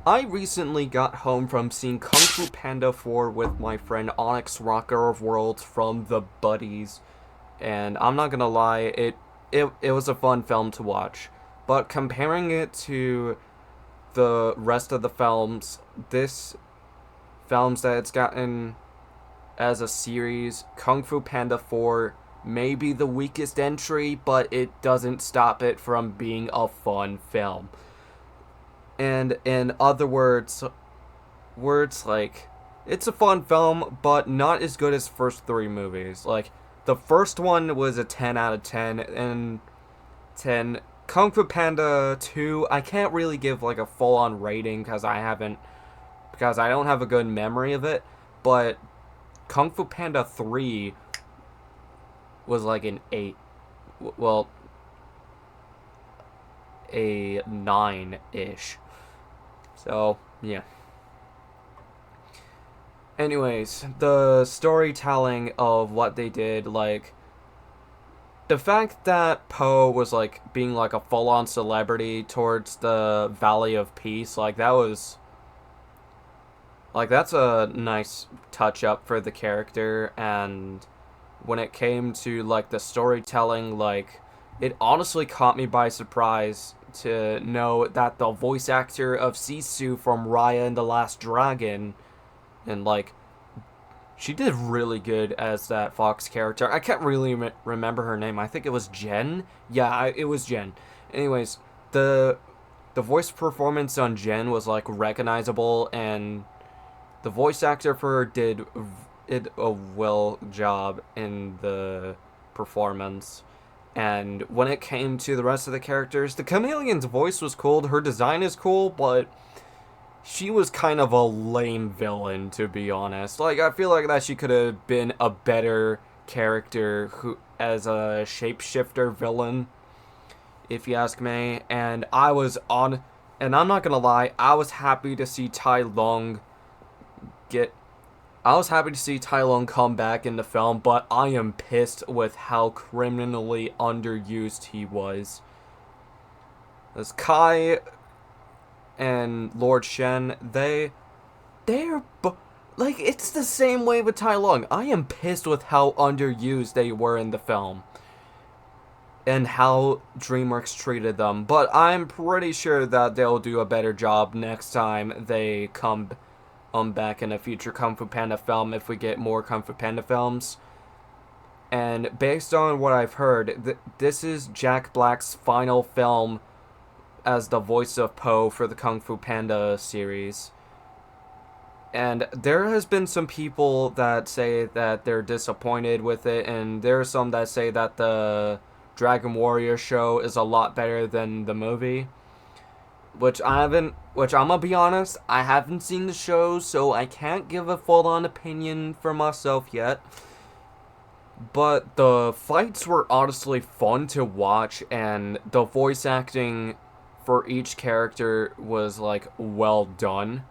I recently got home from seeing Kung Fu Panda 4 with my friend Onyx Rocker of Worlds from the Buddies, and I'm not gonna lie, it was a fun film to watch. But comparing it to the rest of the films, this films that it's gotten as a series, Kung Fu Panda 4 may be the weakest entry, but it doesn't stop it from being a fun film. And in other words like it's a fun film, but not as good as first three movies. Like the first one was a 10 out of 10 and 10. Kung Fu Panda 2, I can't really give like a full on rating because I don't have a good memory of it, but Kung Fu Panda 3 was like an 8. Well, a 9-ish. So, yeah. Anyways, the storytelling of what they did, like the fact that Poe was like being like a full-on celebrity towards the Valley of Peace, like that's a nice touch up for the character. And when it came to like the storytelling, like it honestly caught me by surprise to know that the voice actor of Sisu from Raya and the Last Dragon, and like she did really good as that Fox character. I can't really remember her name. I think it was Jen. Yeah, it was Jen. Anyways, the the voice performance on Jen was like recognizable, and the voice actor for her did a well job in the performance. And when it came to the rest of the characters, the chameleon's voice was cool. Her design is cool, but she was kind of a lame villain, to be honest. Like, I feel like that she could have been a better character who as a shapeshifter villain, if you ask me. And I'm not gonna lie, I was happy to see get I was happy to see Tai Lung come back in the film, but I am pissed with how criminally underused he was. As Kai and Lord Shen, they're like it's the same way with Tai Lung. I am pissed with how underused they were in the film and how DreamWorks treated them. But I'm pretty sure that they'll do a better job next time they come back in a future Kung Fu Panda film if we get more Kung Fu Panda films. And based on what I've heard, this is Jack Black's final film as the voice of Poe for the Kung Fu Panda series. And there has been some people that say that they're disappointed with it, and there are some that say that the Dragon Warrior show is a lot better than the movie. Which I'm gonna be honest, I haven't seen the show, so I can't give a full on opinion for myself yet. But the fights were honestly fun to watch, and the voice acting for each character was like well done.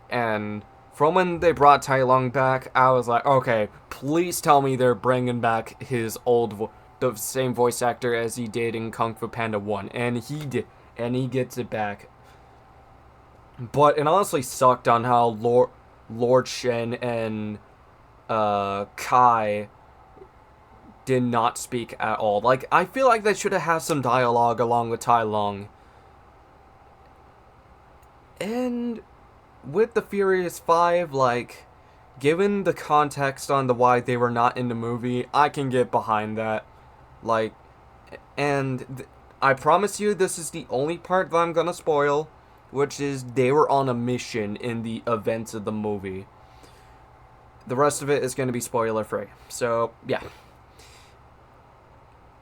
And from when they brought Tai Lung back, I was like, okay, please tell me they're bringing back the same voice actor as he did in Kung Fu Panda 1. And he did. And he gets it back. But it honestly sucked on how Lord Shen and Kai did not speak at all. Like, I feel like they should have had some dialogue along with Tai Lung. And with the Furious 5, like, given the context on the why they were not in the movie, I can get behind that. Like, and I promise you this is the only part that I'm gonna spoil, which is they were on a mission in the events of the movie. The rest of it is gonna be spoiler free. So, yeah.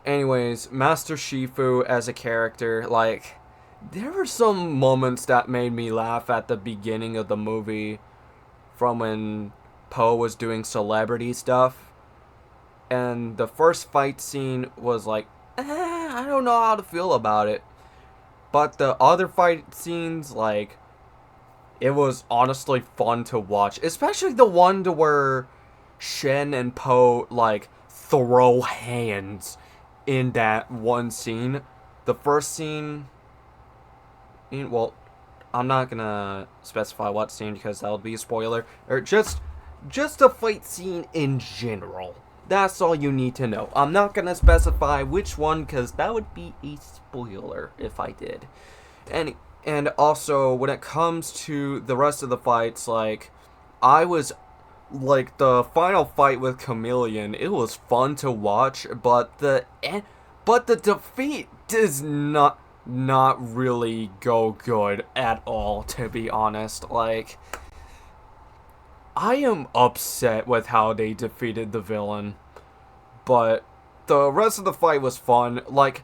Anyways, Master Shifu as a character, like, there were some moments that made me laugh at the beginning of the movie from when Poe was doing celebrity stuff. And the first fight scene was like, I don't know how to feel about it. But the other fight scenes, like, it was honestly fun to watch. Especially the one to where Shen and Poe, like, throw hands in that one scene. The first scene, well, I'm not gonna specify what scene because that would be a spoiler. Or just a fight scene in general. That's all you need to know. I'm not gonna specify which one because that would be a spoiler if I did. And also when it comes to the rest of the fights, like I was like the final fight with Chameleon, it was fun to watch, but the defeat does not really go good at all, to be honest. Like, I am upset with how they defeated the villain, but the rest of the fight was fun. Like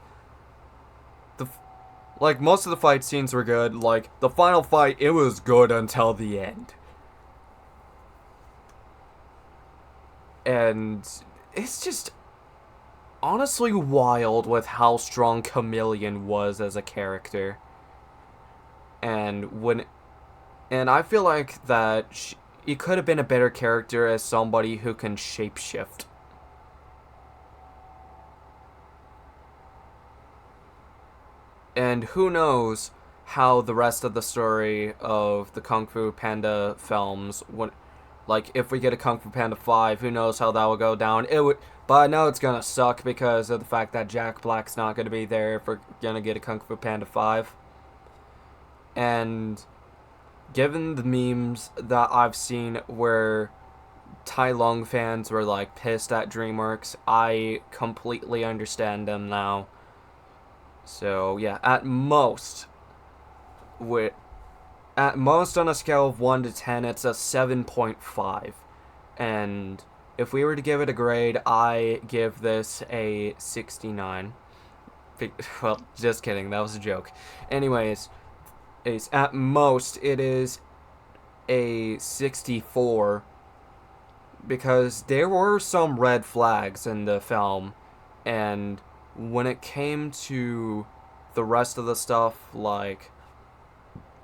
most of the fight scenes were good. Like the final fight, it was good until the end. And it's just honestly wild with how strong Chameleon was as a character. And I feel like that he could have been a better character as somebody who can shapeshift. And who knows how the rest of the story of the Kung Fu Panda films would, like, if we get a Kung Fu Panda 5, who knows how that will go down. But I know it's gonna suck because of the fact that Jack Black's not gonna be there if we're gonna get a Kung Fu Panda 5. And given the memes that I've seen where Tai Lung fans were like pissed at DreamWorks, I completely understand them now. So yeah, at most on a scale of 1 to 10, it's a 7.5. And if we were to give it a grade, I give this a 69. Well, just kidding, that was a joke. Anyways, at most it is a 64 because there were some red flags in the film, and when it came to the rest of the stuff, like,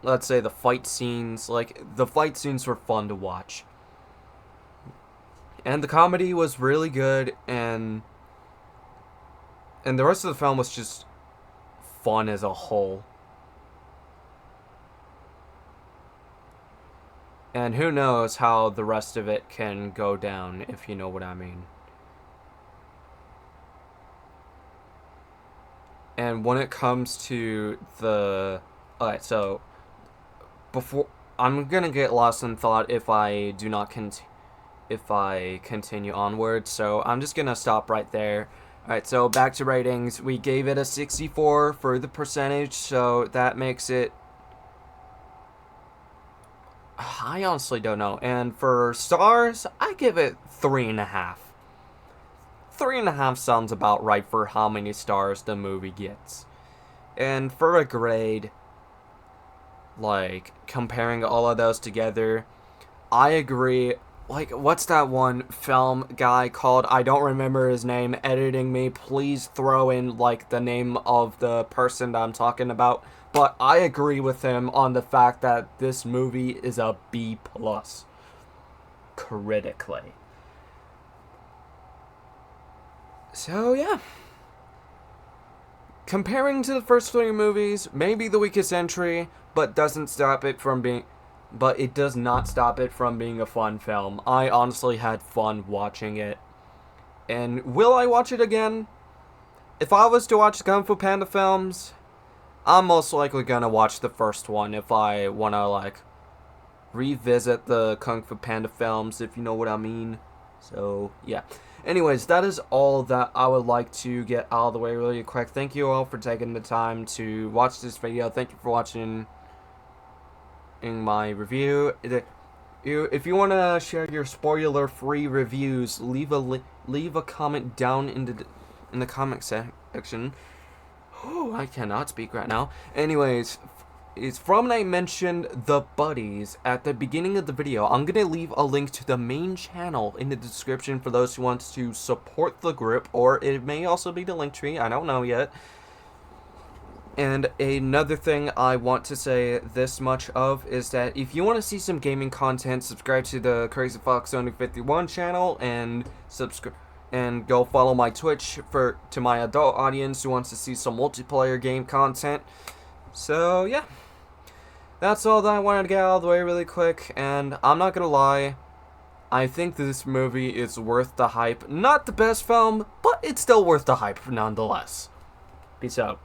let's say the fight scenes, like, the fight scenes were fun to watch. And the comedy was really good, and the rest of the film was just fun as a whole. And who knows how the rest of it can go down, if you know what I mean. And when it comes to the... Alright, so... before... I'm gonna get lost in thought if I do not if I continue onward, so I'm just gonna stop right there. Alright, so back to ratings. We gave it a 64 for the percentage, so that makes it... I honestly don't know. And for stars, I give it 3.5. 3.5 sounds about right for how many stars the movie gets. And for a grade, like, comparing all of those together, I agree. Like, what's that one film guy called? I don't remember his name. Editing me, please throw in, like, the name of the person that I'm talking about. But I agree with him on the fact that this movie is a B+. Critically. So, yeah. Comparing to the first 3 movies, maybe the weakest entry, but it does not stop it from being a fun film. I honestly had fun watching it. And will I watch it again? If I was to watch the Kung Fu Panda films, I'm most likely gonna watch the first one if I wanna, like, revisit the Kung Fu Panda films, if you know what I mean. So, yeah. Anyways, that is all that I would like to get out of the way really quick. Thank you all for taking the time to watch this video. Thank you for watching my review. If you want to share your spoiler-free reviews, leave a comment down in the comment section. Oh, I cannot speak right now. Anyways, it's from when I mentioned the buddies at the beginning of the video. I'm going to leave a link to the main channel in the description for those who want to support the group, or it may also be the link tree. I don't know yet. And another thing I want to say this much of is that if you want to see some gaming content, subscribe to the Crazy Fox Only 51 channel and go follow my Twitch to my adult audience who wants to see some multiplayer game content. So yeah, that's all that I wanted to get out of the way really quick, and I'm not gonna lie, I think this movie is worth the hype. Not the best film, but it's still worth the hype nonetheless. Peace out.